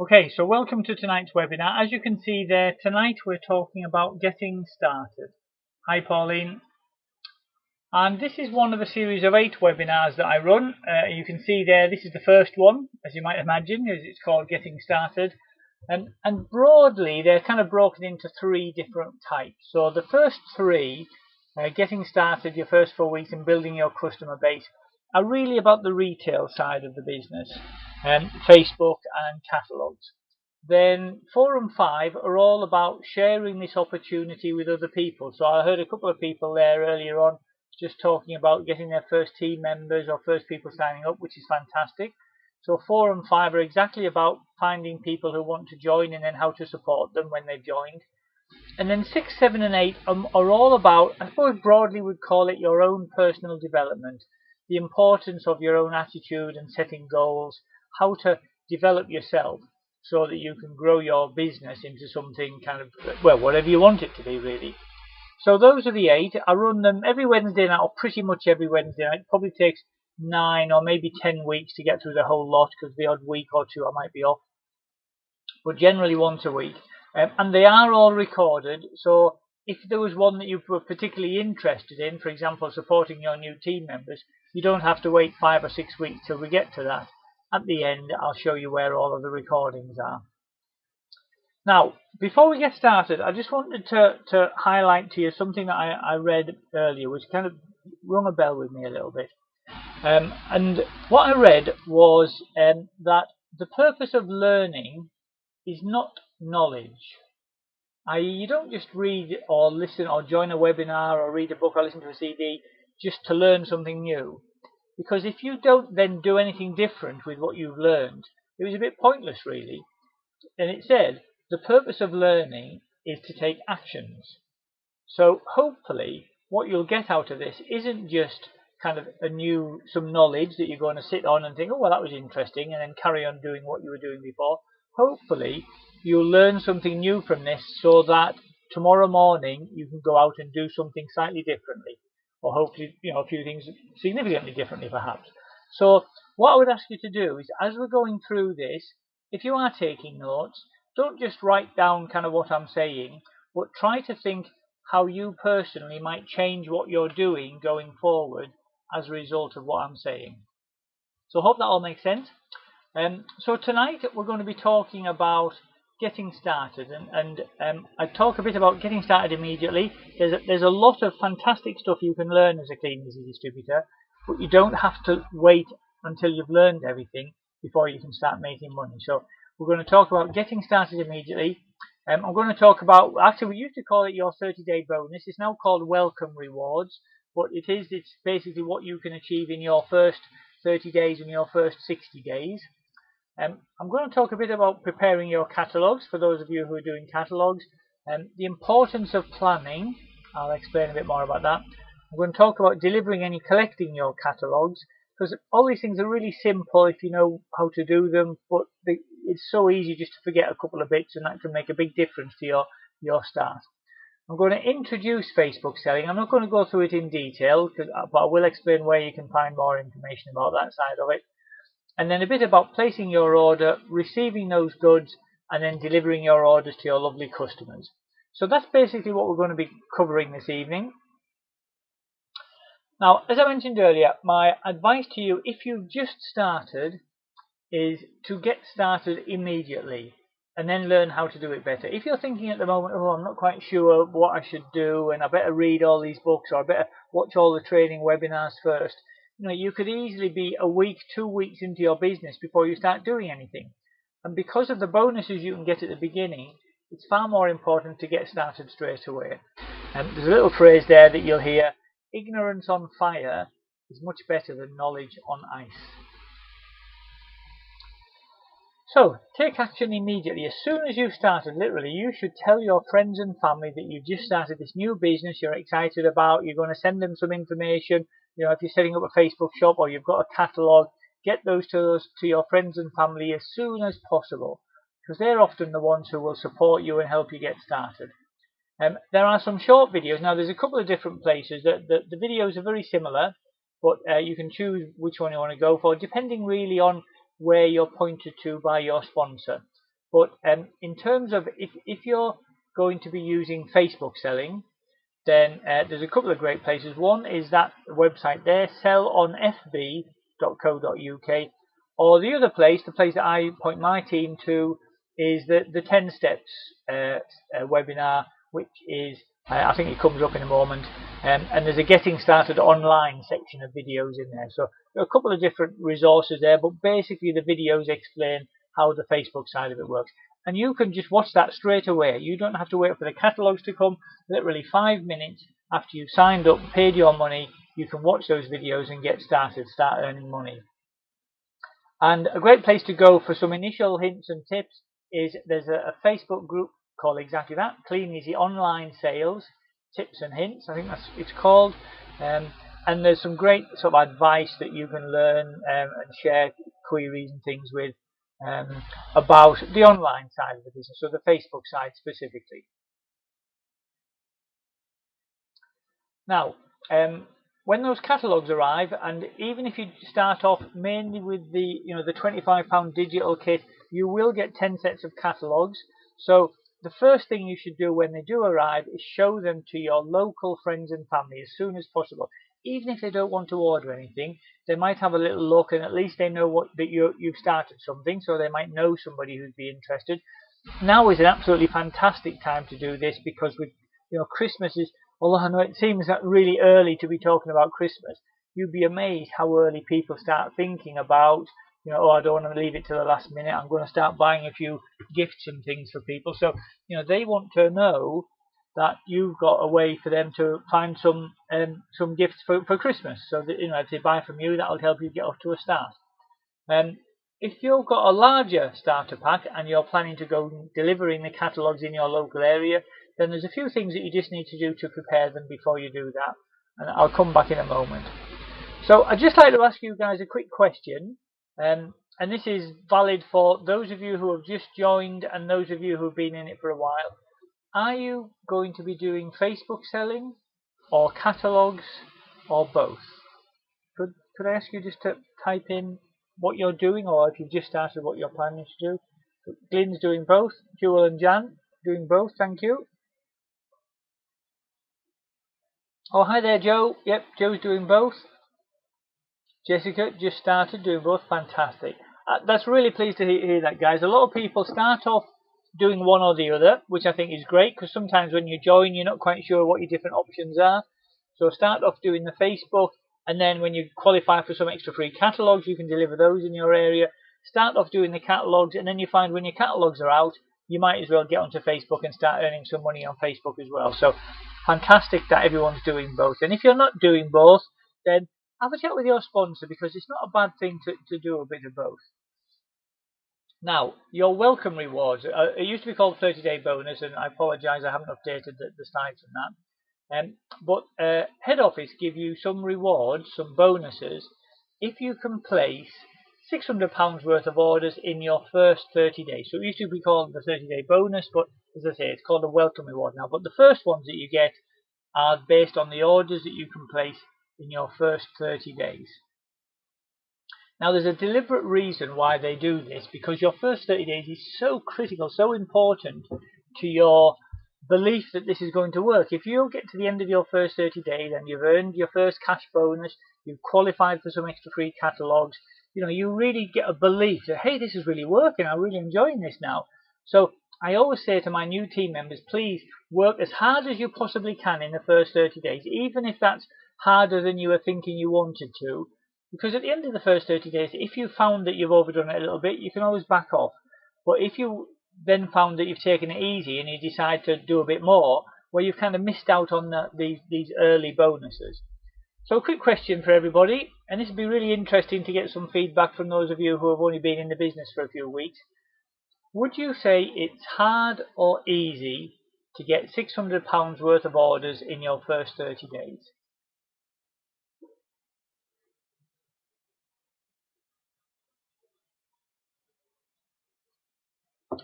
Okay, so welcome to tonight's webinar. As you can see there, tonight we're talking about getting started. Hi Pauline. And this is one of a series of 8 webinars that I run. You can see there, this is the first one, as you might imagine, as it's called Getting Started. And broadly, they're kind of broken into 3 different types. So the first 3, Getting Started, your first 4 weeks and building your customer base, are really about the retail side of the business, Facebook and catalogues. Then 4 and 5 are all about sharing this opportunity with other people. So I heard a couple of people there earlier on just talking about getting their first team members or first people signing up, which is fantastic. So 4 and 5 are exactly about finding people who want to join and then how to support them when they've joined. And then 6, 7 and 8 are all about, I suppose broadly we'd call it your own personal development, the importance of your own attitude and setting goals, how to develop yourself so that you can grow your business into something kind of, well, whatever you want it to be really. So those are the 8. I run them every Wednesday night, or pretty much every Wednesday night. It probably takes 9 or maybe 10 weeks to get through the whole lot, because the odd week or 2 I might be off. But generally once a week. And they are all recorded, so if there was one that you were particularly interested in, for example supporting your new team members, you don't have to wait 5 or 6 weeks till we get to that. At the end I'll show you where all of the recordings are. Now, before we get started, I just wanted to highlight to you something that I read earlier, which kind of rung a bell with me a little bit. And what I read was that the purpose of learning is not knowledge. I.e., you don't just read or listen or join a webinar or read a book or listen to a CD just to learn something new. Because if you don't then do anything different with what you've learned, it was a bit pointless really. And it said, the purpose of learning is to take actions. So hopefully what you'll get out of this isn't just kind of some knowledge that you're going to sit on and think, oh well, that was interesting, and then carry on doing what you were doing before. Hopefully you'll learn something new from this so that tomorrow morning you can go out and do something slightly differently, or hopefully a few things significantly differently perhaps. So what I would ask you to do is, as we're going through this, if you are taking notes, don't just write down kind of what I'm saying, but try to think how you personally might change what you're doing going forward as a result of what I'm saying. So I hope that all makes sense. So tonight we're going to be talking about getting started, and I talk a bit about getting started immediately. There's a lot of fantastic stuff you can learn as a Kleeneze distributor, but you don't have to wait until you've learned everything before you can start making money. So we're going to talk about getting started immediately. I'm going to talk about, actually we used to call it your 30-day bonus. It's now called welcome rewards, but it's basically what you can achieve in your first 30 days and your first 60 days. I'm going to talk a bit about preparing your catalogues for those of you who are doing catalogues, and the importance of planning. I'll explain a bit more about that. I'm going to talk about delivering and collecting your catalogues, because all these things are really simple if you know how to do them, but it's so easy just to forget a couple of bits, and that can make a big difference to your start. I'm going to introduce Facebook selling. I'm not going to go through it in detail, but I will explain where you can find more information about that side of it. And then a bit about placing your order, receiving those goods, and then delivering your orders to your lovely customers. So that's basically what we're going to be covering this evening. Now, as I mentioned earlier, my advice to you, if you've just started, is to get started immediately and then learn how to do it better. If you're thinking at the moment, oh, I'm not quite sure what I should do, and I better read all these books, or I better watch all the training webinars first, you could easily be a week, 2 weeks into your business before you start doing anything. And because of the bonuses you can get at the beginning, it's far more important to get started straight away. And there's a little phrase there that you'll hear, ignorance on fire is much better than knowledge on ice. So, take action immediately. As soon as you've started, literally, you should tell your friends and family that you've just started this new business you're excited about. You're going to send them some information. If you're setting up a Facebook shop or you've got a catalogue, get those to your friends and family as soon as possible, because they're often the ones who will support you and help you get started. There are some short videos. Now, there's a couple of different places. The videos are very similar, but you can choose which one you want to go for, depending really on where you're pointed to by your sponsor. But in terms of if you're going to be using Facebook selling, then there's a couple of great places. One is that website there, sellonfb.co.uk, or the other place, the place that I point my team to, is the 10 steps webinar, which is I think it comes up in a moment, and there's a getting started online section of videos in there. So there are a couple of different resources there, but basically the videos explain how the Facebook side of it works. And you can just watch that straight away. You don't have to wait for the catalogues to come. Literally 5 minutes after you've signed up, paid your money, you can watch those videos and get started, start earning money. And a great place to go for some initial hints and tips is there's a Facebook group called exactly that, Kleeneze Online Sales Tips and Hints, I think that's it's called. And there's some great sort of advice that you can learn and share queries and things with about the online side of the business, so the Facebook side specifically. Now, when those catalogues arrive, and even if you start off mainly with the the £25 digital kit, you will get 10 sets of catalogues. So the first thing you should do when they do arrive is show them to your local friends and family as soon as possible. Even if they don't want to order anything, they might have a little look, and at least they know that you've started something, so they might know somebody who'd be interested. Now is an absolutely fantastic time to do this, because with Christmas is, although I know it seems that really early to be talking about Christmas, you'd be amazed how early people start thinking about, oh, I don't want to leave it to the last minute, I'm going to start buying a few gifts and things for people. So they want to know that you've got a way for them to find some gifts for Christmas. So that if they buy from you, that'll help you get off to a start. If you've got a larger starter pack and you're planning to go delivering the catalogues in your local area, then there's a few things that you just need to do to prepare them before you do that, and I'll come back in a moment. So I'd just like to ask you guys a quick question, and this is valid for those of you who have just joined and those of you who have been in it for a while. Are you going to be doing Facebook selling, or catalogues, or both? Could I ask you just to type in what you're doing, or if you've just started, what you're planning to do? Glyn's doing both. Jewel and Jan doing both. Thank you. Oh, hi there, Joe. Yep, Joe's doing both. Jessica just started doing both. Fantastic. That's really pleased to hear that, guys. A lot of people start off doing one or the other, which I think is great, because sometimes when you join, you're not quite sure what your different options are. So start off doing the Facebook, and then when you qualify for some extra free catalogues, you can deliver those in your area. Start off doing the catalogues, and then you find when your catalogues are out, you might as well get onto Facebook and start earning some money on Facebook as well. So fantastic that everyone's doing both. And if you're not doing both, then have a chat with your sponsor, because it's not a bad thing to do a bit of both. Now, your welcome rewards. It used to be called 30-day bonus, and I apologise, I haven't updated the site on that. But head office give you some rewards, some bonuses, if you can place £600 worth of orders in your first 30 days. So it used to be called the 30-day bonus, but as I say, it's called a welcome reward now. But the first ones that you get are based on the orders that you can place in your first 30 days. Now, there's a deliberate reason why they do this, because your first 30 days is so critical, so important to your belief that this is going to work. If you get to the end of your first 30 days and you've earned your first cash bonus, you've qualified for some extra free catalogues, you really get a belief that, hey, this is really working, I'm really enjoying this now. So I always say to my new team members, please work as hard as you possibly can in the first 30 days, even if that's harder than you were thinking you wanted to. Because at the end of the first 30 days, if you found that you've overdone it a little bit, you can always back off. But if you then found that you've taken it easy and you decide to do a bit more, well, you've kind of missed out on these early bonuses. So a quick question for everybody, and this would be really interesting to get some feedback from those of you who have only been in the business for a few weeks. Would you say it's hard or easy to get £600 worth of orders in your first 30 days?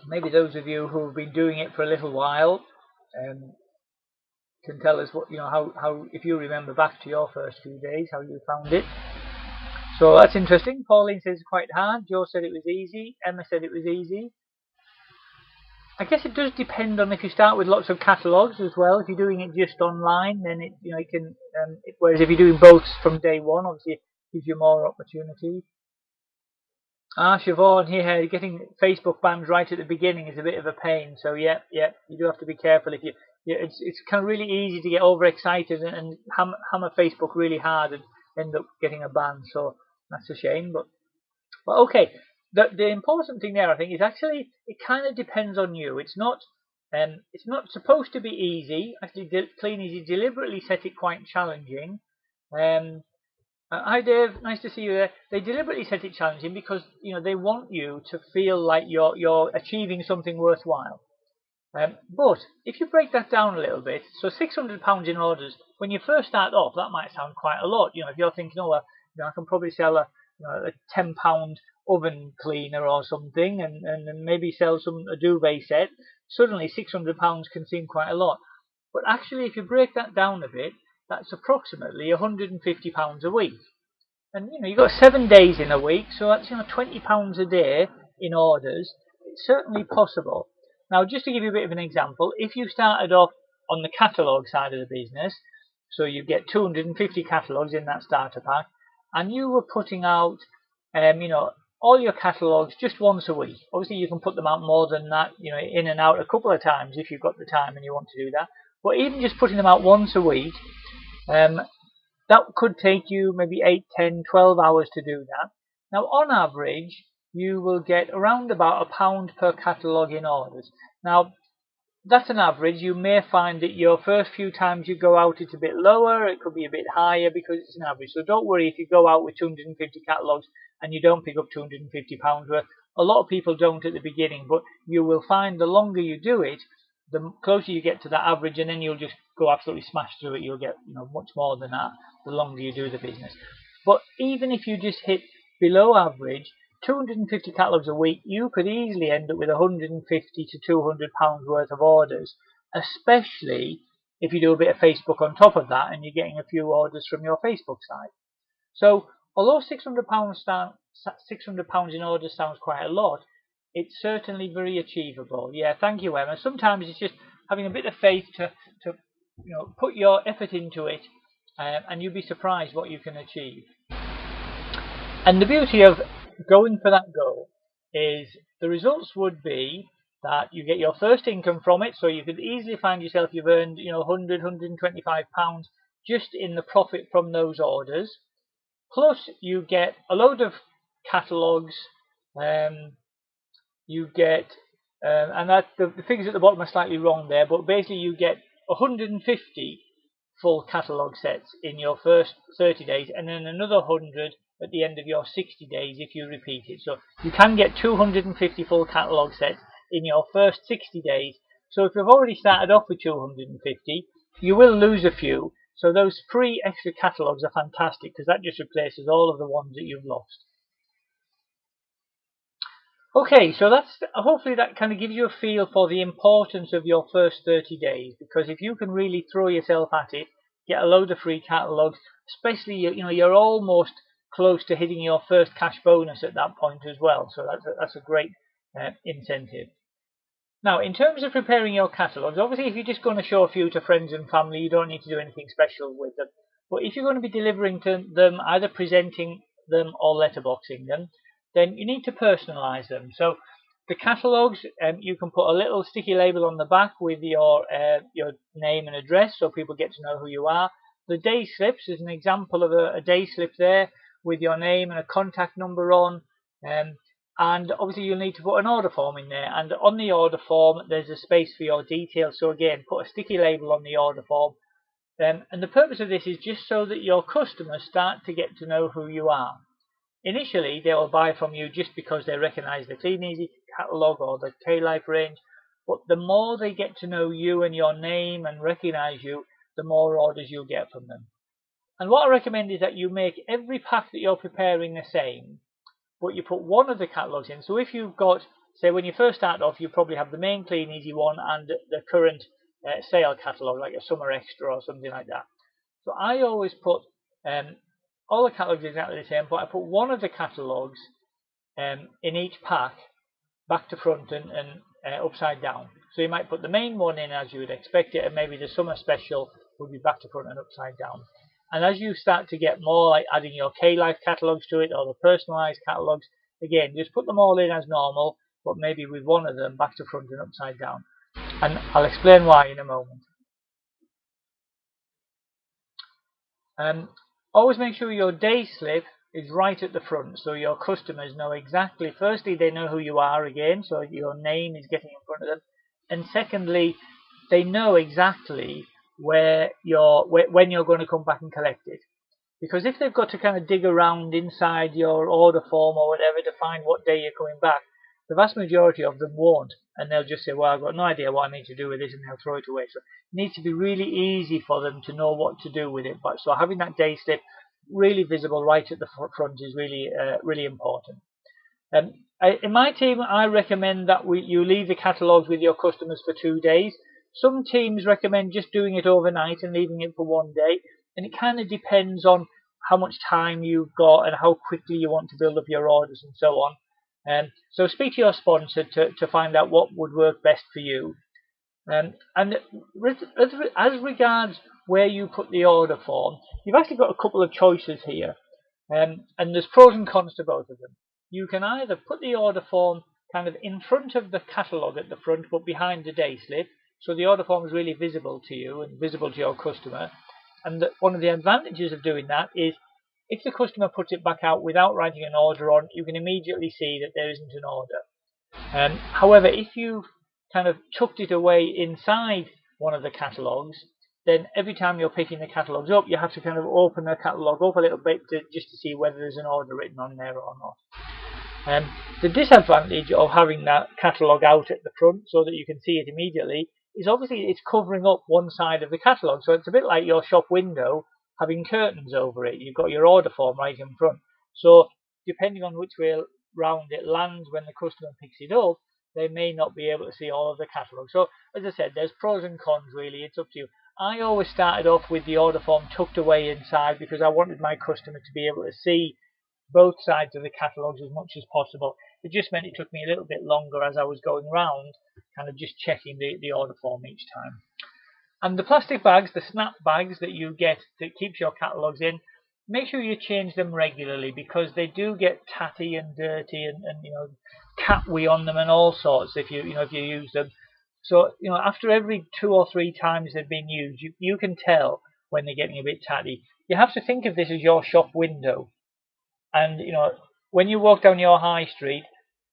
Maybe those of you who have been doing it for a little while can tell us what how if you remember back to your first few days, how you found it. So that's interesting. Pauline says it's quite hard. Joe said it was easy. Emma said it was easy. I guess it does depend on if you start with lots of catalogues as well. If you're doing it just online, then it can. Whereas if you're doing both from day one, obviously it gives you more opportunities. Siobhan here, getting Facebook bans right at the beginning is a bit of a pain. So yeah, you do have to be careful. If it's kind of really easy to get overexcited and hammer Facebook really hard and end up getting a ban. So that's a shame. But okay, the important thing there, I think, is actually it kind of depends on you. It's not supposed to be easy. Actually, Kleeneze deliberately set it quite challenging. Hi Dave, nice to see you there. They deliberately set it challenging because they want you to feel like you're achieving something worthwhile. But if you break that down a little bit, so £600 in orders, when you first start off, that might sound quite a lot. If you're thinking, oh well, I can probably sell a £10 oven cleaner or something, and maybe sell a duvet set. Suddenly £600 can seem quite a lot. But actually, if you break that down a bit, that's approximately £150 a week. And you've got 7 days in a week, so that's £20 a day in orders. It's certainly possible. Now, just to give you a bit of an example, if you started off on the catalogue side of the business, so you get 250 catalogues in that starter pack, and you were putting out, all your catalogues just once a week. Obviously, you can put them out more than that, in and out a couple of times if you've got the time and you want to do that. But even just putting them out once a week, that could take you maybe 8, 10, 12 hours to do that. Now, on average, you will get around about £1 per catalogue in orders. Now, that's an average. You may find that your first few times you go out, it's a bit lower. It could be a bit higher because it's an average. So don't worry if you go out with 250 catalogues and you don't pick up £250 worth. A lot of people don't at the beginning, but you will find the longer you do it, the closer you get to that average, and then you'll just go absolutely smash through it. You'll get much more than that the longer you do the business. But even if you just hit below average, 250 catalogues a week, you could easily end up with 150 to £200 worth of orders, especially if you do a bit of Facebook on top of that and you're getting a few orders from your Facebook site. So although £600 in orders sounds quite a lot, it's certainly very achievable. Yeah, thank you, Emma. Sometimes it's just having a bit of faith to put your effort into it, and you'll be surprised what you can achieve. And the beauty of going for that goal is the results would be that you get your first income from it, so you could easily find yourself you've earned £100, £125 just in the profit from those orders. Plus you get a load of catalogues. You get, and that the figures at the bottom are slightly wrong there, but basically you get 150 full catalogue sets in your first 30 days, and then another 100 at the end of your 60 days if you repeat it. So you can get 250 full catalogue sets in your first 60 days. So if you've already started off with 250, you will lose a few. So those free extra catalogues are fantastic because that just replaces all of the ones that you've lost. Okay, so hopefully that kind of gives you a feel for the importance of your first 30 days, because if you can really throw yourself at it, get a load of free catalogues, especially you're almost close to hitting your first cash bonus at that point as well. So that's a great incentive. Now, in terms of preparing your catalogues, obviously if you're just going to show a few to friends and family, you don't need to do anything special with them. But if you're going to be delivering to them, either presenting them or letterboxing them, then you need to personalize them. So the catalogues, you can put a little sticky label on the back with your name and address so people get to know who you are. The day slips is an example of a day slip there with your name and a contact number on. And obviously you'll need to put an order form in there, and on the order form there's a space for your details. So again, put a sticky label on the order form. And the purpose of this is just so that your customers start to get to know who you are. Initially, they will buy from you just because they recognize the Kleeneze catalogue or the K-Life range, but the more they get to know you and your name and recognize you, the more orders you'll get from them. And what I recommend is that you make every pack that you're preparing the same, but you put one of the catalogues in. So if you've got, say when you first start off, you probably have the main Kleeneze one and the current sale catalogue, like a summer extra or something like that. So I always put all the catalogues exactly the same, but I put one of the catalogues in each pack, back to front, and upside down. So you might put the main one in as you would expect it, and maybe the summer special would be back to front and upside down. And as you start to get more, like adding your K-Life catalogues to it or the personalised catalogues, again, just put them all in as normal, but maybe with one of them back to front and upside down. And I'll explain why in a moment. Always make sure your day slip is right at the front, so your customers know exactly. Firstly, they know who you are again, so your name is getting in front of them, and secondly, they know exactly when you're going to come back and collect it. Because if they've got to kind of dig around inside your order form or whatever to find what day you're coming back, the vast majority of them won't, and they'll just say, well, I've got no idea what I need to do with this, and they'll throw it away. So it needs to be really easy for them to know what to do with it. But so having that day slip really visible right at the front is really important. In my team, I recommend that you leave the catalogues with your customers for 2 days. Some teams recommend just doing it overnight and leaving it for 1 day, and it kind of depends on how much time you've got and how quickly you want to build up your orders and so on. So speak to your sponsor to find out what would work best for you. And as regards where you put the order form, you've actually got a couple of choices here, and there's pros and cons to both of them. You can either put the order form kind of in front of the catalogue at the front, but behind the day slip, so the order form is really visible to you and visible to your customer. And one of the advantages of doing that is if the customer puts it back out without writing an order on, you can immediately see that there isn't an order. However, if you've kind of tucked it away inside one of the catalogues, then every time you're picking the catalogues up, you have to kind of open the catalogue up a little bit just to see whether there's an order written on there or not. The disadvantage of having that catalogue out at the front so that you can see it immediately is obviously it's covering up one side of the catalogue. So it's a bit like your shop window having curtains over it. You've got your order form right in front. So depending on which way round it lands when the customer picks it up, they may not be able to see all of the catalogue. So as I said, there's pros and cons really. It's up to you. I always started off with the order form tucked away inside because I wanted my customer to be able to see both sides of the catalogues as much as possible. It just meant it took me a little bit longer as I was going round, kind of just checking the order form each time. And the plastic bags, the snap bags that you get that keeps your catalogues in, make sure you change them regularly because they do get tatty and dirty and cat wee on them and all sorts if you use them. So after every 2 or 3 times they've been used, you can tell when they're getting a bit tatty. You have to think of this as your shop window. And when you walk down your high street,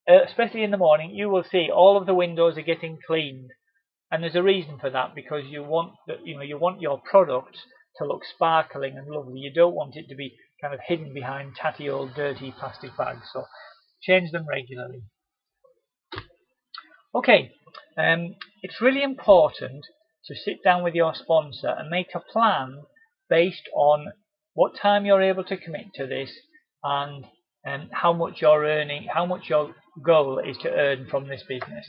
especially in the morning, you will see all of the windows are getting cleaned, and there's a reason for that because you want your product to look sparkling and lovely. You don't want it to be kind of hidden behind tatty old dirty plastic bags. So change them regularly. Okay, it's really important to sit down with your sponsor and make a plan based on what time you're able to commit to this and how much you're earning, how much your goal is to earn from this business.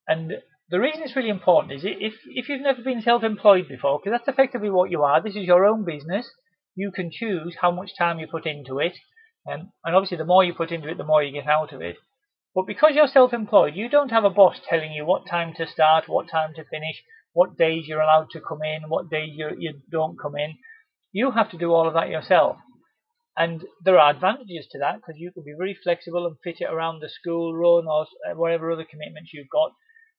And the reason it's really important is if you've never been self-employed before, because that's effectively what you are, this is your own business, you can choose how much time you put into it, and obviously the more you put into it, the more you get out of it. But because you're self-employed, you don't have a boss telling you what time to start, what time to finish, what days you're allowed to come in, what days you don't come in. You have to do all of that yourself. And there are advantages to that because you can be very flexible and fit it around the school run or whatever other commitments you've got.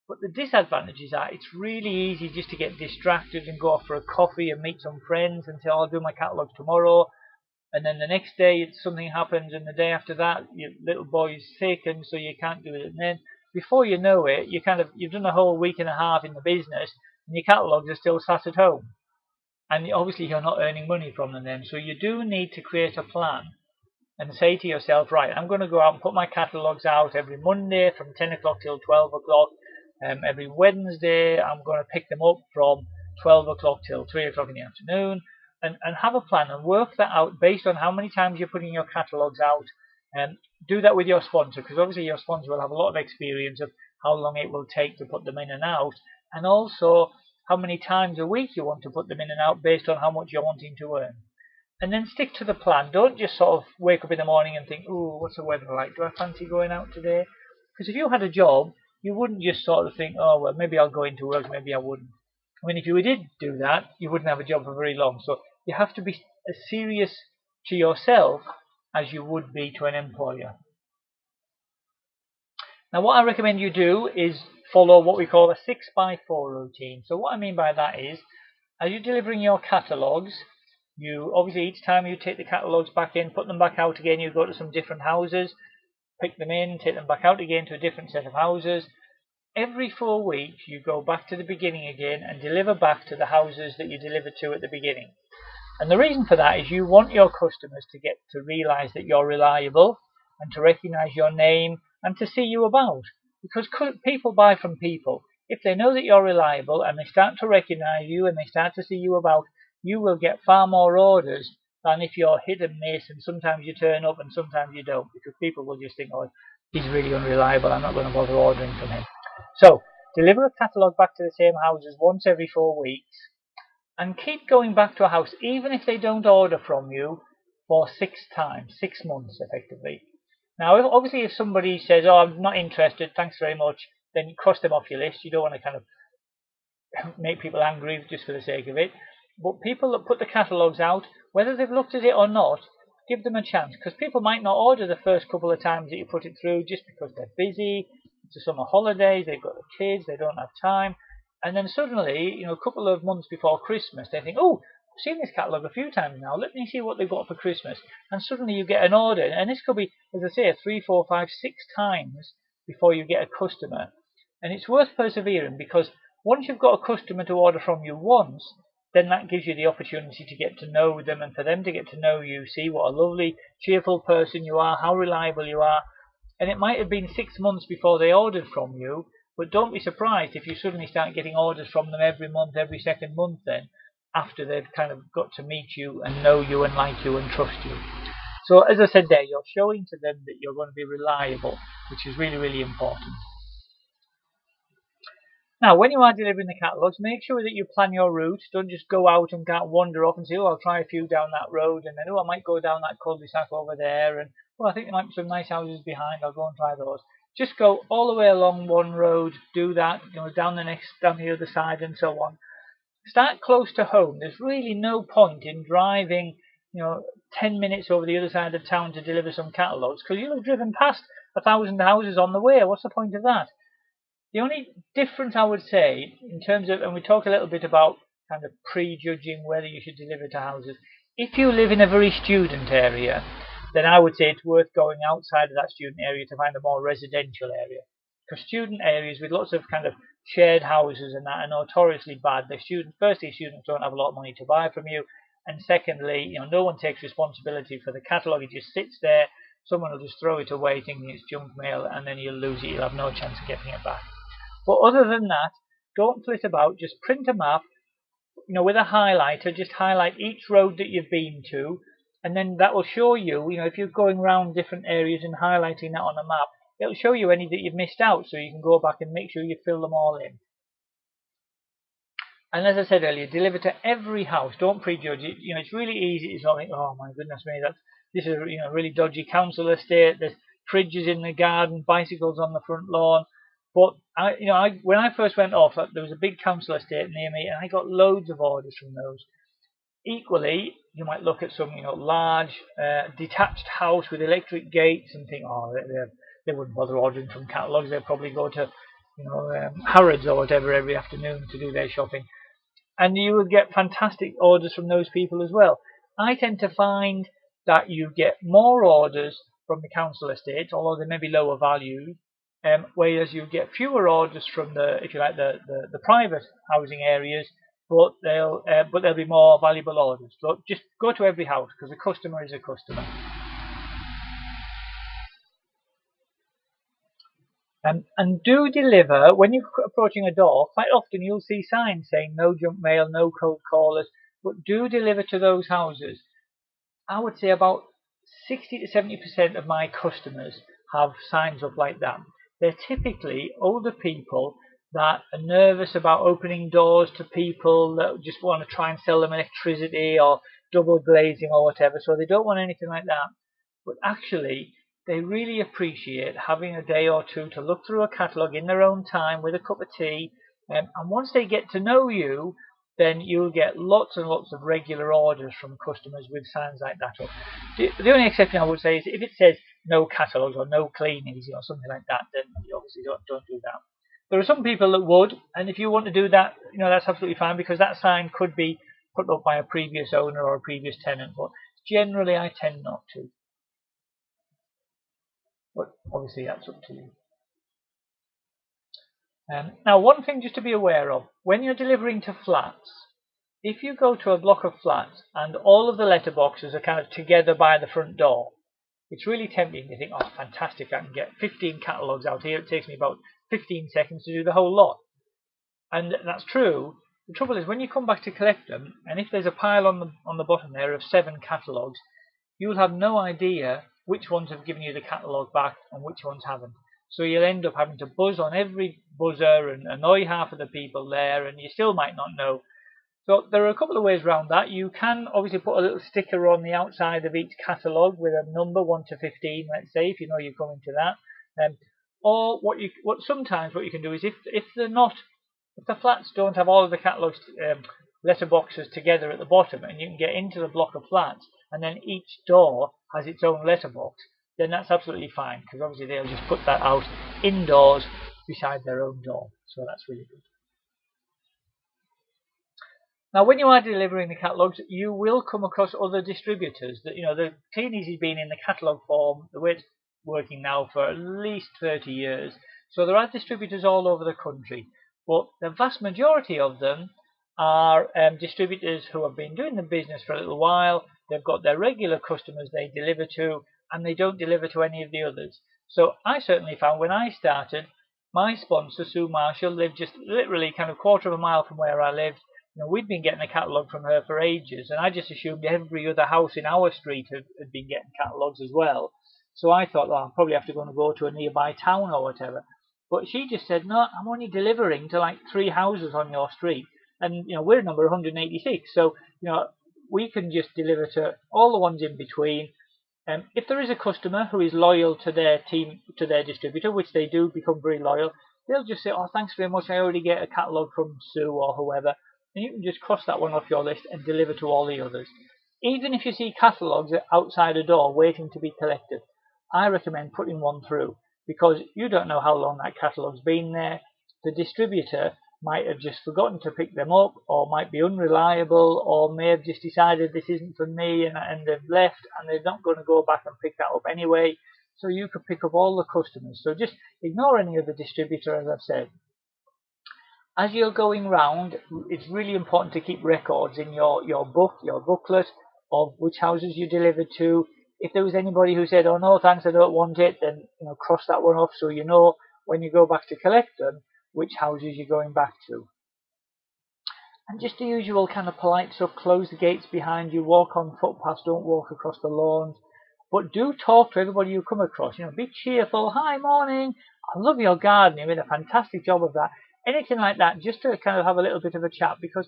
But the disadvantages are it's really easy just to get distracted and go off for a coffee and meet some friends and say, oh, I'll do my catalogue tomorrow. And then the next day something happens, and the day after that your little boy's sick and so you can't do it. And then before you know it, you've done a whole week and a half in the business and your catalogues are still sat at home. And obviously you're not earning money from them then. So you do need to create a plan and say to yourself, right, I'm going to go out and put my catalogues out every Monday from 10 o'clock till 12 o'clock. Every Wednesday I'm going to pick them up from 12 o'clock till 3 o'clock in the afternoon. And have a plan and work that out based on how many times you're putting your catalogues out. And do that with your sponsor because obviously your sponsor will have a lot of experience of how long it will take to put them in and out. And also how many times a week you want to put them in and out based on how much you're wanting to earn. And then stick to the plan. Don't just sort of wake up in the morning and think, oh, what's the weather like? Do I fancy going out today? Because if you had a job you wouldn't just sort of think, oh, well, maybe I'll go into work, maybe I wouldn't. I mean, if you did do that, you wouldn't have a job for very long. So you have to be as serious to yourself as you would be to an employer. Now, what I recommend you do is follow what we call a 6x4 routine. So what I mean by that is, as you're delivering your catalogues, you obviously each time you take the catalogues back in, put them back out again, you go to some different houses, pick them in, take them back out again to a different set of houses. Every 4 weeks you go back to the beginning again and deliver back to the houses that you delivered to at the beginning. And the reason for that is you want your customers to get to realise that you're reliable and to recognise your name and to see you about. Because people buy from people. If they know that you're reliable and they start to recognise you and they start to see you about, you will get far more orders than if you're hit and miss and sometimes you turn up and sometimes you don't, because people will just think, oh, he's really unreliable, I'm not going to bother ordering from him. So, deliver a catalogue back to the same houses once every 4 weeks and keep going back to a house, even if they don't order from you for 6 times, 6 months effectively. Now, obviously, if somebody says, oh, I'm not interested, thanks very much, then you cross them off your list. You don't want to kind of make people angry just for the sake of it. But people that put the catalogues out, whether they've looked at it or not, give them a chance. Because people might not order the first couple of times that you put it through just because they're busy. It's the summer holidays, they've got the kids, they don't have time. And then suddenly, a couple of months before Christmas, they think, oh, I've seen this catalogue a few times now, let me see what they've got for Christmas. And suddenly you get an order. And this could be, as I say, 3, 4, 5, 6 times before you get a customer. And it's worth persevering, because once you've got a customer to order from you once, then that gives you the opportunity to get to know them and for them to get to know you, see what a lovely, cheerful person you are, how reliable you are. And it might have been 6 months before they ordered from you, but don't be surprised if you suddenly start getting orders from them every month, every second month then, after they've kind of got to meet you and know you and like you and trust you. So as I said there, you're showing to them that you're going to be reliable, which is really, really important. Now, when you are delivering the catalogues, make sure that you plan your route. Don't just go out and wander off and say, oh, I'll try a few down that road, and then, oh, I might go down that cul-de-sac over there, and, well, I think there might be some nice houses behind, I'll go and try those. Just go all the way along one road, do that, down the other side, and so on. Start close to home. There's really no point in driving, 10 minutes over the other side of town to deliver some catalogues, because you'll have driven past 1,000 houses on the way. What's the point of that? The only difference I would say, in terms of, and we talked a little bit about kind of prejudging whether you should deliver to houses. If you live in a very student area, then I would say it's worth going outside of that student area to find a more residential area. Because student areas with lots of kind of shared houses and that are notoriously bad. Firstly, students don't have a lot of money to buy from you, and secondly, no one takes responsibility for the catalogue. It just sits there. Someone will just throw it away thinking it's junk mail, and then you'll lose it. You'll have no chance of getting it back. But other than that, don't flit about. Just print a map, with a highlighter. Just highlight each road that you've been to, and then that will show you, if you're going around different areas and highlighting that on a map, it'll show you any that you've missed out, so you can go back and make sure you fill them all in. And as I said earlier, deliver to every house. Don't prejudge it. It's really easy to sort of think, oh my goodness me, this is a really dodgy council estate. There's fridges in the garden, bicycles on the front lawn. But when I first went off, there was a big council estate near me, and I got loads of orders from those. Equally, you might look at some, large detached house with electric gates and think, oh, they wouldn't bother ordering from catalogues. They'd probably go to, Harrods or whatever every afternoon to do their shopping. And you would get fantastic orders from those people as well. I tend to find that you get more orders from the council estates, although they may be lower value, whereas you get fewer orders from the private housing areas, but they'll be more valuable orders. So just go to every house, because a customer is a customer. And do deliver, when you're approaching a door, quite often you'll see signs saying no junk mail, no cold callers, but do deliver to those houses. I would say about 60 to 70% of my customers have signs up like that. They're typically older people that are nervous about opening doors to people that just want to try and sell them electricity or double glazing or whatever, so they don't want anything like that. But actually, they really appreciate having a day or two to look through a catalogue in their own time with a cup of tea. And once they get to know you, then you'll get lots and lots of regular orders from customers with signs like that up. The only exception I would say is if it says no catalogues or no Kleeneze or something like that, then you obviously don't do that. There are some people that would, and if you want to do that, that's absolutely fine, because that sign could be put up by a previous owner or a previous tenant, but generally I tend not to. But obviously that's up to you. Now, one thing just to be aware of, when you're delivering to flats, if you go to a block of flats and all of the letterboxes are kind of together by the front door, it's really tempting to think, oh, fantastic, I can get 15 catalogues out here. It takes me about 15 seconds to do the whole lot. And that's true. The trouble is, when you come back to collect them, and if there's a pile on the bottom there of 7 catalogues, you'll have no idea which ones have given you the catalogue back and which ones haven't. So you'll end up having to buzz on every buzzer and annoy half of the people there, and you still might not know. So there are a couple of ways around that. You can obviously put a little sticker on the outside of each catalogue with a number 1 to 15, let's say, if you know you're coming to that. Or sometimes what you can do is if the flats don't have all of the catalogues letterboxes together at the bottom, and you can get into the block of flats, and then each door has its own letterbox, then that's absolutely fine, because obviously they'll just put that out indoors beside their own door. So that's really good. Now, when you are delivering the catalogues, you will come across other distributors. The Kleeneze has been in the catalogue form, the way it's working now, for at least 30 years. So there are distributors all over the country, but the vast majority of them are distributors who have been doing the business for a little while. They've got their regular customers they deliver to, and they don't deliver to any of the others. So I certainly found when I started, my sponsor, Sue Marshall, lived just literally kind of a quarter of a mile from where I lived. We'd been getting a catalogue from her for ages, and I just assumed every other house in our street had been getting catalogues as well. So I thought, I'll probably have to go to a nearby town or whatever. But she just said, no, I'm only delivering to like 3 houses on your street. And, we're number 186. So, we can just deliver to all the ones in between. If there is a customer who is loyal to their team, to their distributor, which they do become very loyal, they'll just say, oh, thanks very much, I already get a catalogue from Sue or whoever. And you can just cross that one off your list and deliver to all the others. Even if you see catalogues outside a door waiting to be collected, I recommend putting one through, because you don't know how long that catalogue's been there. The distributor might have just forgotten to pick them up, or might be unreliable, or may have just decided this isn't for me, and they've left, and they're not going to go back and pick that up anyway. So you could pick up all the customers. So just ignore any other distributor, as I've said. As you're going round, it's really important to keep records in your booklet, of which houses you delivered to. If there was anybody who said, oh no thanks, I don't want it, then cross that one off, so you know when you go back to collect them which houses you're going back to. And just the usual kind of polite stuff: close the gates behind you, walk on footpaths, don't walk across the lawns, but do talk to everybody you come across. Be cheerful. Hi, morning, I love your garden, you did a fantastic job of that. Anything like that, just to kind of have a little bit of a chat, because,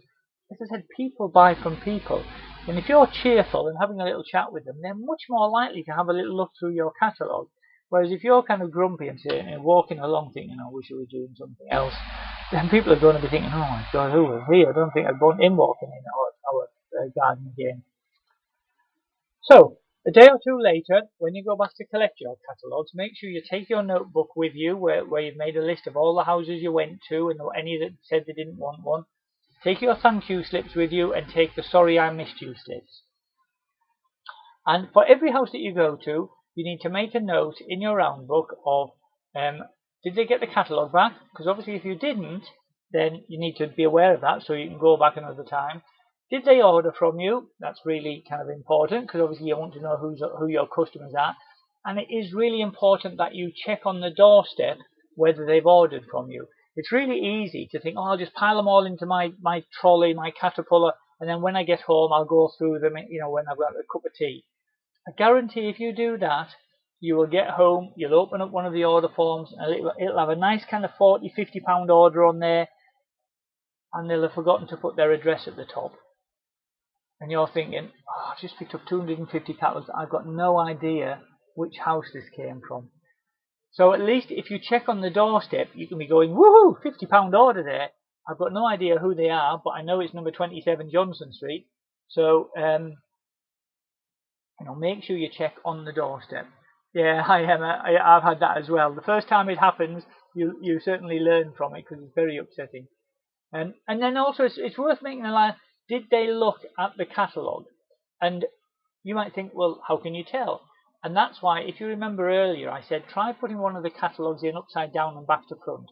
as I said, people buy from people. And if you're cheerful and having a little chat with them, they're much more likely to have a little look through your catalogue. Whereas if you're kind of grumpy and walking along thinking, I wish I was doing something else, then people are going to be thinking, oh my God, who was here? I don't think I'd want him walking in our garden again. So, a day or two later, when you go back to collect your catalogues, make sure you take your notebook with you where you've made a list of all the houses you went to and any that said they didn't want one. Take your thank you slips with you, and take the sorry I missed you slips. And for every house that you go to, you need to make a note in your round book of, did they get the catalogue back? Because obviously if you didn't, then you need to be aware of that, so you can go back another time. Did they order from you? That's really kind of important, because obviously you want to know who your customers are. And it is really important that you check on the doorstep whether they've ordered from you. It's really easy to think, oh, I'll just pile them all into my trolley, my Caterpillar, and then when I get home I'll go through them, when I've got a cup of tea. I guarantee if you do that, you will get home, you'll open up one of the order forms, and it'll have a nice kind of £40–50 order on there, and they'll have forgotten to put their address at the top. And you're thinking, oh, I've just picked up 250 catalogues, I've got no idea which house this came from. So at least if you check on the doorstep, you can be going, woohoo, £50 order there. I've got no idea who they are, but I know it's number 27 Johnson Street. So, make sure you check on the doorstep. Yeah, hi Emma, I've had that as well. The first time it happens, you certainly learn from it because it's very upsetting. And then also it's worth making a line, did they look at the catalogue? And you might think, well, how can you tell? And that's why, if you remember earlier, I said try putting one of the catalogues in upside down and back to front.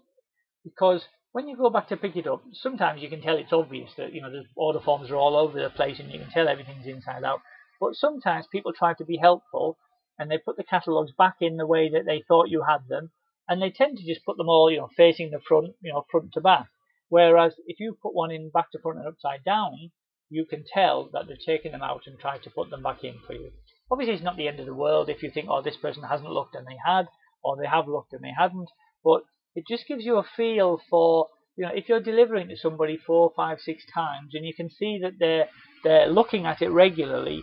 Because when you go back to pick it up, sometimes you can tell it's obvious that, the order forms are all over the place and you can tell everything's inside out. But sometimes people try to be helpful and they put the catalogues back in the way that they thought you had them. And they tend to just put them all, facing the front, front to back. Whereas if you put one in back to front and upside down, you can tell that they're taking them out and trying to put them back in for you. Obviously, it's not the end of the world if you think, oh, this person hasn't looked and they had, or they have looked and they hadn't. But it just gives you a feel for, if you're delivering to somebody 4, 5, 6 times and you can see that they're looking at it regularly,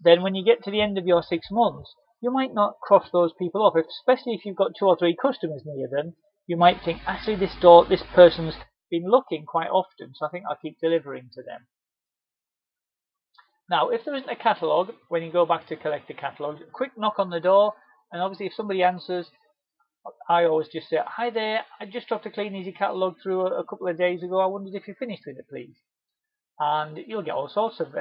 then when you get to the end of your 6 months, you might not cross those people off. Especially if you've got 2 or 3 customers near them, you might think, actually, this person's been looking quite often, so I think I'll keep delivering to them. Now, if there isn't a catalogue, when you go back to collect the catalogue, quick knock on the door, and obviously if somebody answers, I always just say, hi there, I just dropped a Kleeneze catalogue through a couple of days ago, I wondered if you finished with it, please. And you'll get all sorts of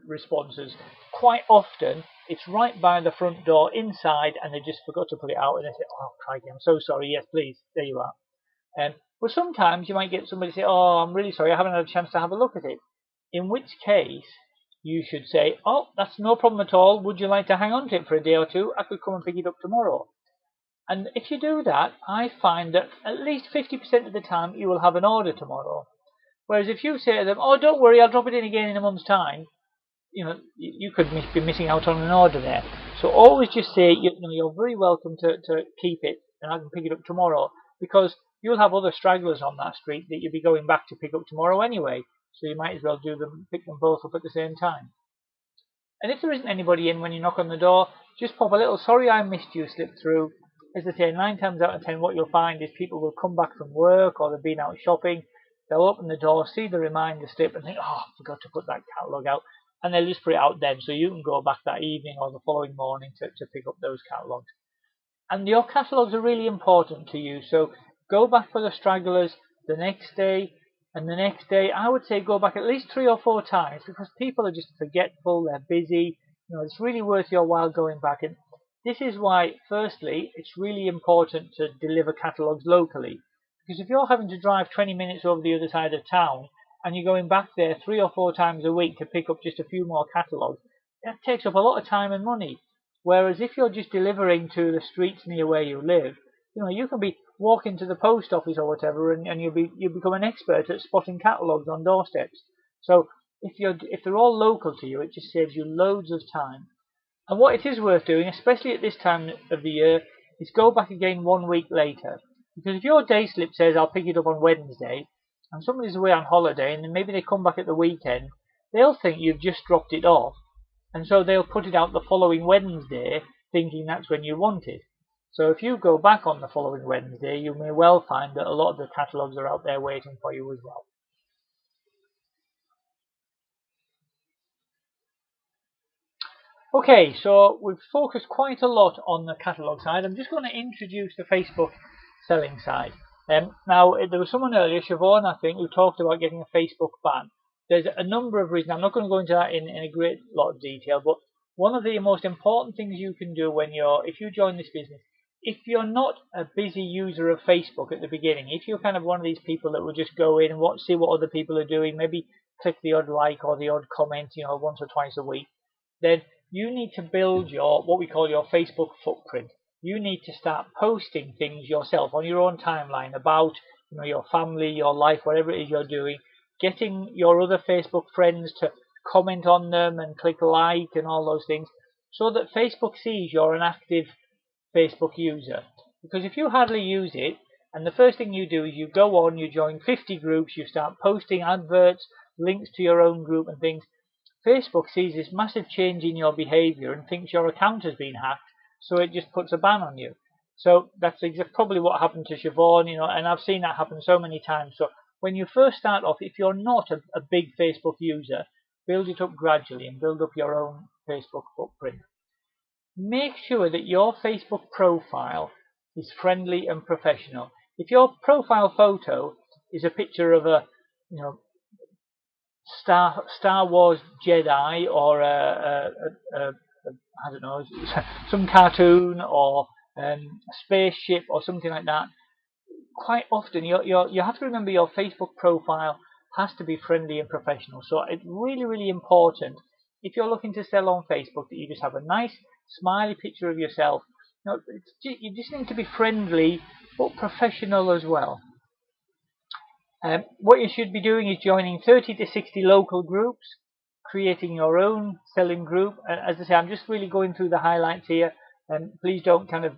responses. Quite often, it's right by the front door inside, and they just forgot to put it out, and they say, oh, crikey, I'm so sorry, yes, please, there you are. But sometimes you might get somebody say, oh, I'm really sorry, I haven't had a chance to have a look at it. In which case, you should say, oh, that's no problem at all. Would you like to hang on to it for a day or two? I could come and pick it up tomorrow. And if you do that, I find that at least 50% of the time you will have an order tomorrow. Whereas if you say to them, oh, don't worry, I'll drop it in again in a month's time, you could be missing out on an order there. So always just say, you're very welcome to keep it and I can pick it up tomorrow, because you'll have other stragglers on that street that you'll be going back to pick up tomorrow anyway. So you might as well pick them both up at the same time. And if there isn't anybody in when you knock on the door, just pop a little sorry I missed you slip through. As I say, 9 times out of 10 what you'll find is people will come back from work or they've been out shopping, they'll open the door, see the reminder slip and think, oh, I forgot to put that catalogue out, and they'll just put it out then, so you can go back that evening or the following morning to pick up those catalogues. And your catalogues are really important to you, so go back for the stragglers the next day, and the next day. I would say go back at least 3 or 4 times, because people are just forgetful, they're busy. It's really worth your while going back. And this is why, firstly, it's really important to deliver catalogues locally. Because if you're having to drive 20 minutes over the other side of town, and you're going back there 3 or 4 times a week to pick up just a few more catalogues, that takes up a lot of time and money. Whereas if you're just delivering to the streets near where you live, you can be walking to the post office or whatever, and you'll become an expert at spotting catalogues on doorsteps. So if they're all local to you, it just saves you loads of time. And what it is worth doing, especially at this time of the year, is go back again 1 week later. Because if your day slip says I'll pick it up on Wednesday, and somebody's away on holiday, and then maybe they come back at the weekend, they'll think you've just dropped it off, and so they'll put it out the following Wednesday, thinking that's when you want it. So if you go back on the following Wednesday, you may well find that a lot of the catalogues are out there waiting for you as well. Okay, so we've focused quite a lot on the catalogue side. I'm just going to introduce the Facebook selling side. Now, there was someone earlier, Siobhan, I think, who talked about getting a Facebook ban. There's a number of reasons. I'm not going to go into that in a great lot of detail, but one of the most important things you can do if you join this business, if you're not a busy user of Facebook at the beginning, if you're kind of one of these people that will just go in and see what other people are doing, maybe click the odd like or the odd comment, once or twice a week, then you need to build what we call your Facebook footprint. You need to start posting things yourself on your own timeline about your family, your life, whatever it is you're doing, getting your other Facebook friends to comment on them and click like and all those things, so that Facebook sees you're an active Facebook user. Because if you hardly use it, and the first thing you do is you go on, you join 50 groups, you start posting adverts, links to your own group and things, Facebook sees this massive change in your behavior and thinks your account has been hacked, so it just puts a ban on you. So that's probably what happened to Siobhan, and I've seen that happen so many times. So when you first start off, if you're not a big Facebook user, build it up gradually and build up your own Facebook footprint. Make sure that your Facebook profile is friendly and professional. If your profile photo is a picture of a, Star Wars Jedi, or I don't know, some cartoon, or a spaceship or something like that, quite often you have to remember your Facebook profile has to be friendly and professional. So it's really, really important, if you're looking to sell on Facebook, that you just have a nice smiley picture of yourself. You just need to be friendly but professional as well. What you should be doing is joining 30 to 60 local groups, creating your own selling group. As I say, I'm just really going through the highlights here, and please don't kind of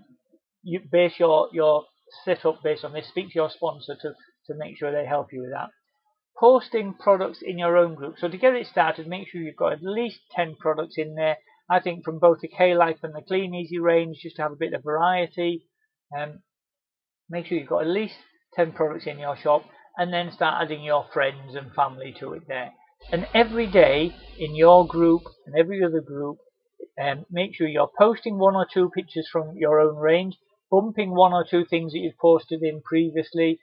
base your setup based on this. Speak to your sponsor to make sure they help you with that. Posting products in your own group. So to get it started, make sure you've got at least 10 products in there. I think from both the K-Life and the Kleeneze range, just to have a bit of variety. Make sure you've got at least 10 products in your shop, and then start adding your friends and family to it there. And every day in your group and every other group, make sure you're posting 1 or 2 pictures from your own range, bumping 1 or 2 things that you've posted in previously.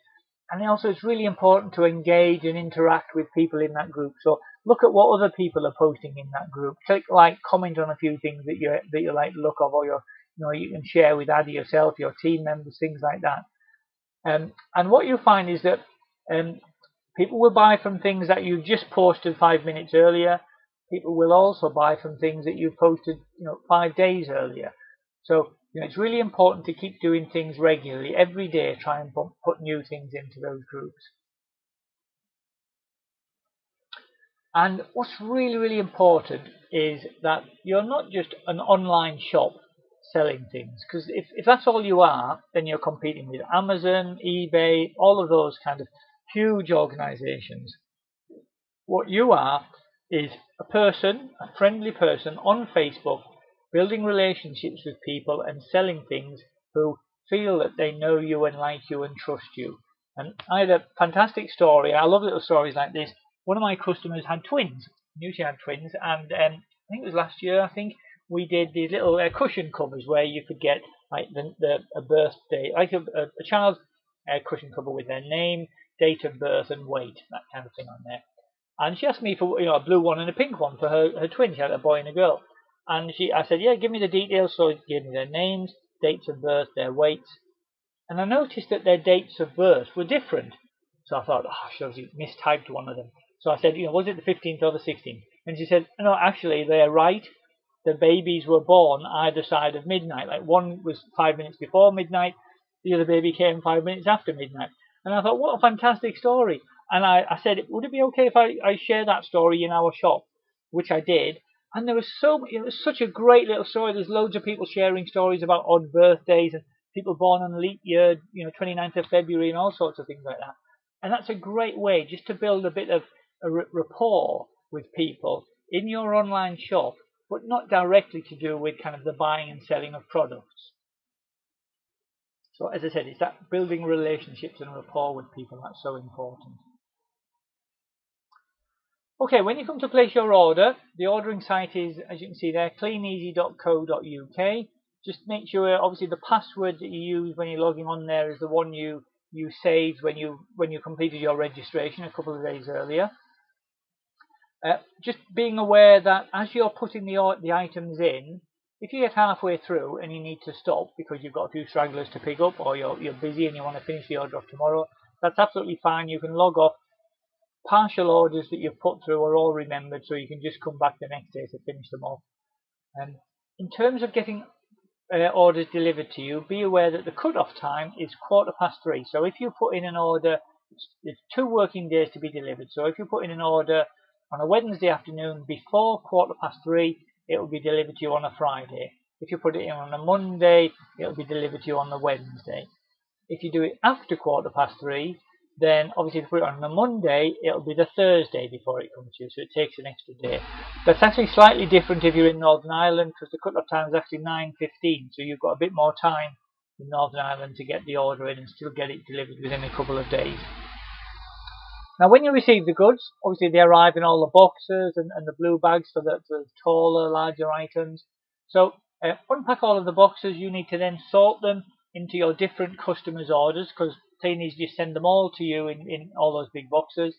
And also, it's really important to engage and interact with people in that group. So look at what other people are posting in that group. Click like, comment on a few things that you like the look of, or you can share with either yourself, your team members, things like that. And what you find is that people will buy from things that you've just posted 5 minutes earlier. People will also buy from things that you've posted 5 days earlier. So it's really important to keep doing things regularly. Every day, try and put new things into those groups. And what's really, really important is that you're not just an online shop selling things, because if that's all you are, then you're competing with Amazon, eBay, all of those kind of huge organizations. What you are is a friendly person on Facebook, building relationships with people and selling things, who feel that they know you and like you and trust you. And I had a fantastic story. I love little stories like this. One of my customers had twins. I knew she had twins, and I think it was last year, we did these little cushion covers where you could get like a birthday, like a child's cushion cover with their name, date of birth and weight, that kind of thing on there. And she asked me for a blue one and a pink one for her twins. She had a boy and a girl. And I said, yeah, give me the details. So she gave me their names, dates of birth, their weights. And I noticed that their dates of birth were different. So I thought, she obviously mistyped one of them. So I said, was it the 15th or the 16th? And she said, no, actually, they're right. The babies were born either side of midnight. Like, one was 5 minutes before midnight, the other baby came 5 minutes after midnight. And I thought, what a fantastic story. And I said, would it be okay if I share that story in our shop? Which I did. And it was such a great little story. There's loads of people sharing stories about odd birthdays and people born on a leap year, 29th of February and all sorts of things like that. And that's a great way just to build a bit of a rapport with people in your online shop, but not directly to do with kind of the buying and selling of products. So as I said, it's that building relationships and rapport with people that's so important. Okay, when you come to place your order, the ordering site is, as you can see there, kleeneze.co.uk. Just make sure, obviously, the password that you use when you're logging on there is the one you saved when you completed your registration a couple of days earlier. Just being aware that as you're putting the items in, if you get halfway through and you need to stop because you've got a few stragglers to pick up, or you're busy and you want to finish the order off tomorrow, that's absolutely fine. You can log off. Partial orders that you've put through are all remembered, so you can just come back the next day to finish them off. In terms of getting orders delivered to you, be aware that the cut-off time is 3:15. So if you put in an order, it's 2 working days to be delivered. So if you put in an order on a Wednesday afternoon before 3:15, it will be delivered to you on a Friday. If you put it in on a Monday, it will be delivered to you on the Wednesday. If you do it after 3:15, then obviously if you put it on a Monday, it'll be the Thursday before it comes to you, so it takes an extra day. That's actually slightly different if you're in Northern Ireland, because the cut-off time is actually 9:15, so you've got a bit more time in Northern Ireland to get the order in and still get it delivered within a couple of days. Now when you receive the goods, obviously they arrive in all the boxes and the blue bags for the taller, larger items. So unpack all of the boxes. You need to then sort them into your different customers' orders, because Kleeneze just send them all to you in all those big boxes.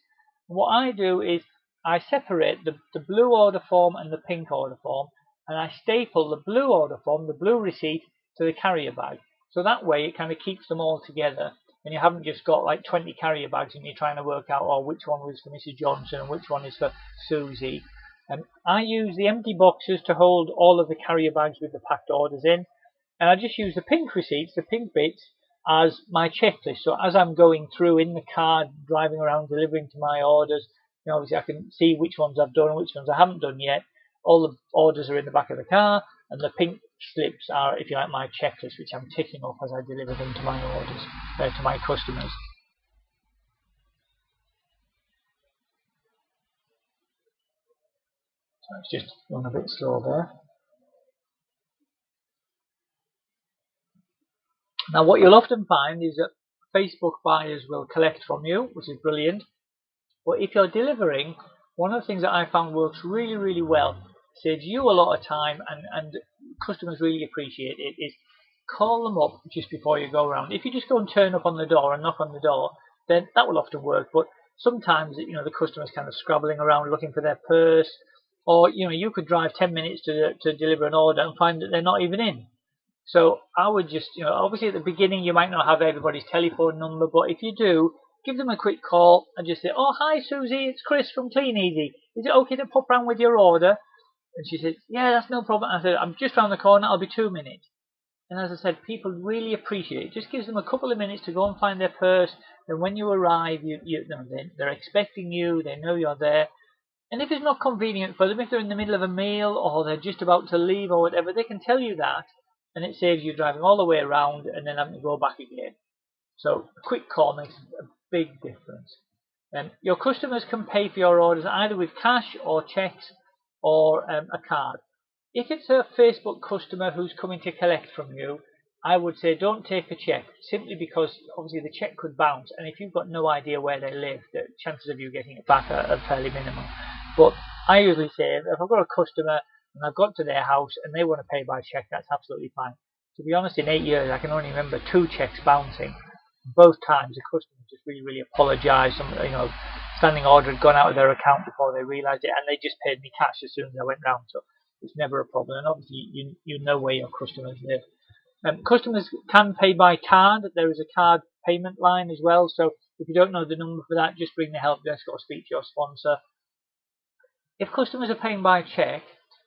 And what I do is I separate the blue order form and the pink order form, and I staple the blue order form, the blue receipt, to the carrier bag. So that way it kind of keeps them all together, and you haven't just got like 20 carrier bags and you're trying to work out, oh, which one was for Mrs. Johnson and which one is for Susie. I use the empty boxes to hold all of the carrier bags with the packed orders in, and I just use the pink receipts, the pink bits, as my checklist. So as I'm going through in the car, driving around, delivering to my orders, obviously I can see which ones I've done and which ones I haven't done yet. All the orders are in the back of the car, and the pink slips are, if you like, my checklist, which I'm ticking off as I deliver them to my orders, to my customers. So it's just going a bit slow there. Now what you'll often find is that Facebook buyers will collect from you, which is brilliant. But if you're delivering, one of the things that I found works really, really well, saves you a lot of time, and customers really appreciate it, is call them up just before you go around. If you just go and turn up on the door and knock on the door, then that will often work. But sometimes, the customer's kind of scrabbling around looking for their purse, or you could drive 10 minutes to deliver an order and find that they're not even in. So I would just, obviously at the beginning you might not have everybody's telephone number, but if you do, give them a quick call and just say, oh, hi Susie, it's Chris from Kleeneze. Is it okay to pop round with your order? And she said, yeah, that's no problem. I said, I'm just round the corner, I'll be 2 minutes. And as I said, people really appreciate it. It just gives them a couple of minutes to go and find their purse. And when you arrive, they're expecting you, they know you're there. And if it's not convenient for them, if they're in the middle of a meal or they're just about to leave or whatever, they can tell you that. And it saves you driving all the way around and then having to go back again. So a quick call makes a big difference. Your customers can pay for your orders either with cash or checks or a card. If it's a Facebook customer who's coming to collect from you, I would say don't take a check, simply because obviously the check could bounce, and if you've got no idea where they live, the chances of you getting it back are fairly minimal. But I usually say, if I've got a customer and I've got to their house and they want to pay by check, that's absolutely fine. To be honest, in 8 years I can only remember 2 checks bouncing. Both times the customer just really, really apologised. Standing order had gone out of their account before they realised it, and they just paid me cash as soon as I went round. So it's never a problem. And obviously you know where your customers live. Customers can pay by card. There is a card payment line as well. So if you don't know the number for that, just ring the help desk or speak to your sponsor. If customers are paying by check,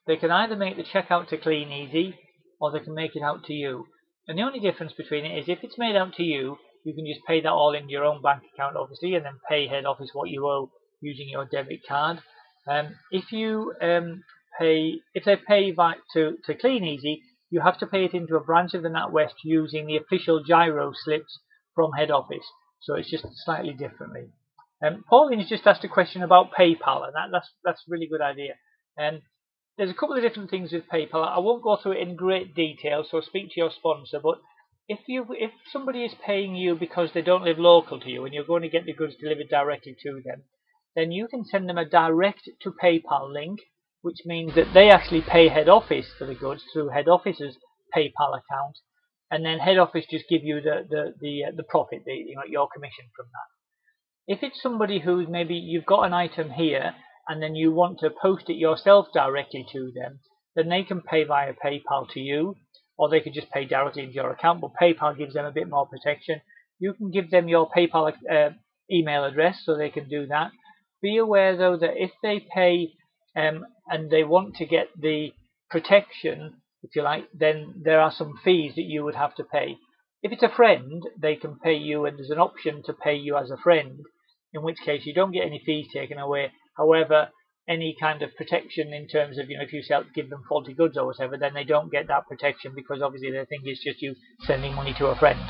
they can either make the check out to Kleeneze or they can make it out to you. And the only difference between it is if it's made out to you, you can just pay that all into your own bank account, obviously, and then pay head office what you owe using your debit card. If they pay back to Kleeneze, you have to pay it into a branch of the NatWest using the official gyro slips from head office. So it's just slightly differently. Pauline has just asked a question about PayPal, and that's a really good idea. There's a couple of different things with PayPal. I won't go through it in great detail, so speak to your sponsor. But if somebody is paying you because they don't live local to you and you're going to get the goods delivered directly to them, then you can send them a direct to PayPal link, which means that they actually pay head office for the goods through head office's PayPal account, and then head office just give you the profit, your commission from that. If it's somebody who's maybe you've got an item here and then you want to post it yourself directly to them, then they can pay via PayPal to you, or they could just pay directly into your account, but PayPal gives them a bit more protection. You can give them your PayPal email address so they can do that. Be aware though that if they pay and they want to get the protection, if you like, then there are some fees that you would have to pay. If it's a friend, they can pay you, and there's an option to pay you as a friend, in which case you don't get any fees taken away. However, any kind of protection in terms of, if you give them faulty goods or whatever, then they don't get that protection, because obviously they think it's just you sending money to a friend.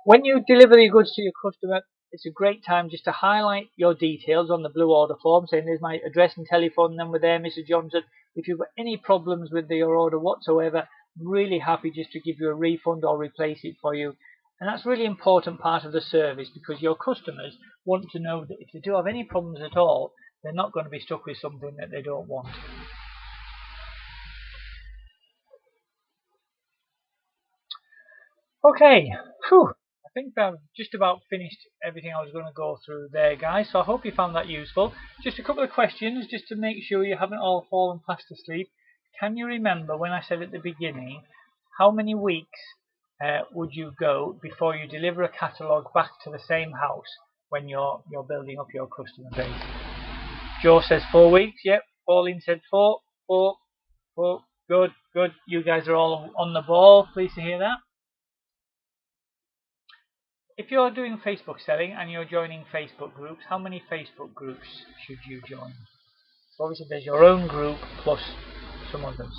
When you deliver your goods to your customer, it's a great time just to highlight your details on the blue order form, saying there's my address and telephone number there, Mr. Johnson. If you've got any problems with your order whatsoever, I'm really happy just to give you a refund or replace it for you. And that's a really important part of the service, because your customers want to know that if they do have any problems at all, they're not going to be stuck with something that they don't want. Okay, whew. I think I've just about finished everything I was going to go through there, guys, so I hope you found that useful. Just a couple of questions just to make sure you haven't all fallen fast asleep. Can you remember when I said at the beginning, how many weeks would you go before you deliver a catalogue back to the same house when you're building up your customer base? Joe says 4 weeks. Yep. Pauline said 4. Good. You guys are all on the ball. Pleased to hear that. If you're doing Facebook selling and you're joining Facebook groups, how many Facebook groups should you join? So obviously there's your own group plus some others.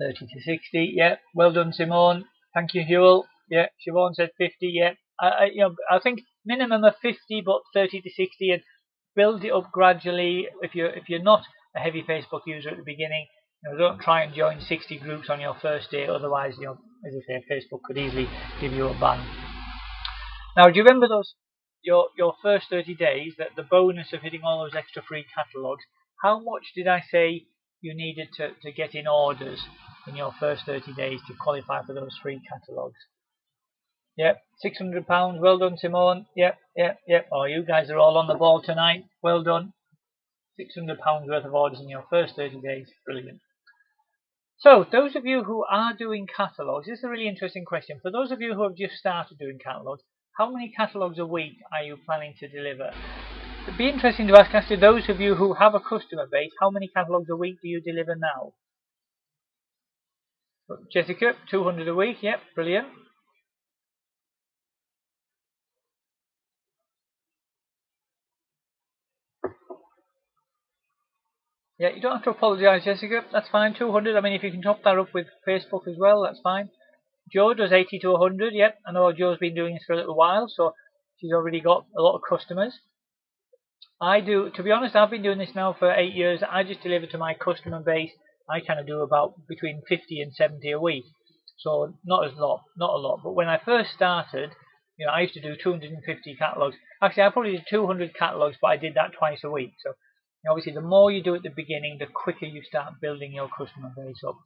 30 to 60. Yeah. Well done, Simone. Thank you, Huel. Yeah. Siobhan said 50. Yeah. I think minimum of 50, but 30 to 60, and build it up gradually. If you're not a heavy Facebook user at the beginning, don't try and join 60 groups on your first day. Otherwise, as I say, Facebook could easily give you a ban. Now, do you remember your first 30 days, that the bonus of hitting all those extra free catalogues? How much did I say you needed to get in orders in your first 30 days to qualify for those free catalogues? Yep, £600. Well done, Simone. Yep. Oh, you guys are all on the ball tonight. Well done. £600 worth of orders in your first 30 days. Brilliant. So, those of you who are doing catalogues, this is a really interesting question. For those of you who have just started doing catalogues, how many catalogues a week are you planning to deliver? It'd be interesting to ask actually those of you who have a customer base, how many catalogues a week do you deliver now? Jessica, 200 a week. Yep, brilliant. Yeah, you don't have to apologise, Jessica. That's fine. 200. I mean, if you can top that up with Facebook as well, that's fine. Joe does 80 to 100. Yep, I know Joe's been doing this for a little while, so she's already got a lot of customers. I do, to be honest, I've been doing this now for 8 years. I just deliver to my customer base. I kind of do about between 50 and 70 a week. So not a lot. But when I first started, I used to do 250 catalogues. Actually, I probably did 200 catalogues, but I did that twice a week. So obviously, the more you do at the beginning, the quicker you start building your customer base up.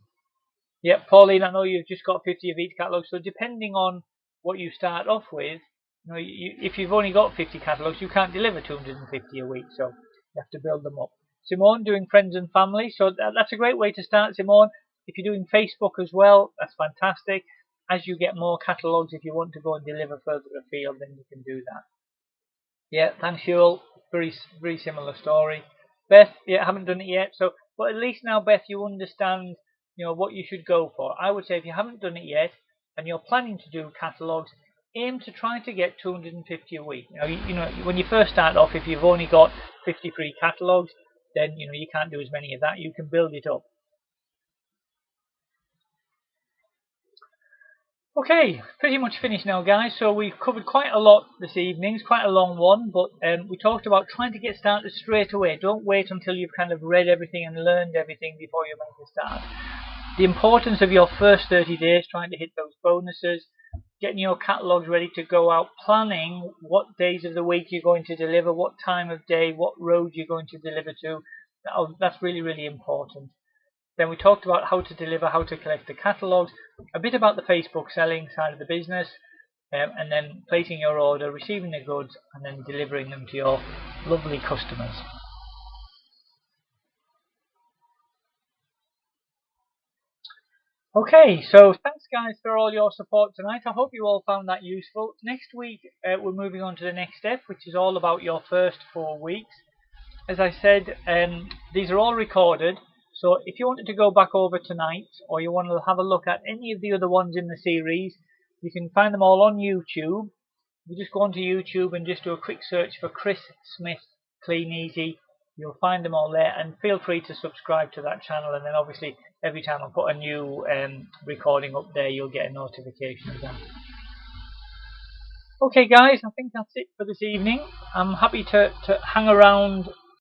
Yep, Pauline, I know you've just got 50 of each catalogue. So depending on what you start off with, if you've only got 50 catalogues, you can't deliver 250 a week. So you have to build them up. Simone, doing friends and family. So that's a great way to start, Simone. If you're doing Facebook as well, that's fantastic. As you get more catalogues, if you want to go and deliver further afield, then you can do that. Yeah, thanks, Huel. Very similar story. Beth, yeah, haven't done it yet. But at least now, Beth, you understand, what you should go for. I would say if you haven't done it yet and you're planning to do catalogues, aim to try to get 250 a week. When you first start off, if you've only got 50 free catalogues, then you can't do as many of that. You can build it up. Okay, pretty much finished now, guys. So we've covered quite a lot this evening. It's quite a long one, but we talked about trying to get started straight away. Don't wait until you've kind of read everything and learned everything before you make a start. The importance of your first 30 days, trying to hit those bonuses, getting your catalogues ready to go out, planning what days of the week you're going to deliver, what time of day, what road you're going to deliver to. That's really, really important. Then we talked about how to deliver, how to collect the catalogues, a bit about the Facebook selling side of the business, and then placing your order, receiving the goods, and then delivering them to your lovely customers. Okay, so thanks guys for all your support tonight. I hope you all found that useful. Next week we're moving on to the next step, which is all about your first 4 weeks. As I said, these are all recorded, so if you wanted to go back over tonight, or you want to have a look at any of the other ones in the series, you can find them all on YouTube. You just go onto YouTube and just do a quick search for Chris Smith Kleeneze, You'll find them all there, and feel free to subscribe to that channel, and then obviously every time I put a new recording up there, you'll get a notification of them. Okay guys, I think that's it for this evening. I'm happy to hang around